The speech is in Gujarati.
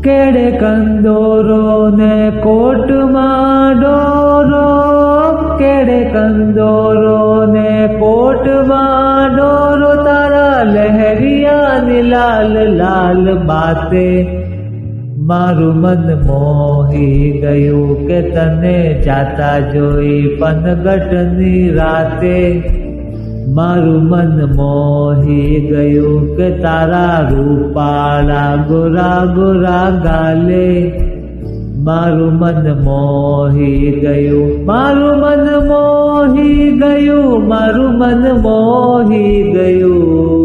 કેડે કંદોરો ને કોટમાં ડોરો, કેડે કંદોરો ને કોટમાં ડોરો, તારા લહેરિયાની લાલ લાલ બાતે મારું મન મોહી ગયું કે તને જાતા જોઈ પનગટની રાતે. મારું મન મોહી ગયું કે તારા રૂપાળા ગોરા ગોરા ગાલે. મારું મન મોહી ગયું, મારું મન મોહી ગયું, મારું મન મોહી ગયું.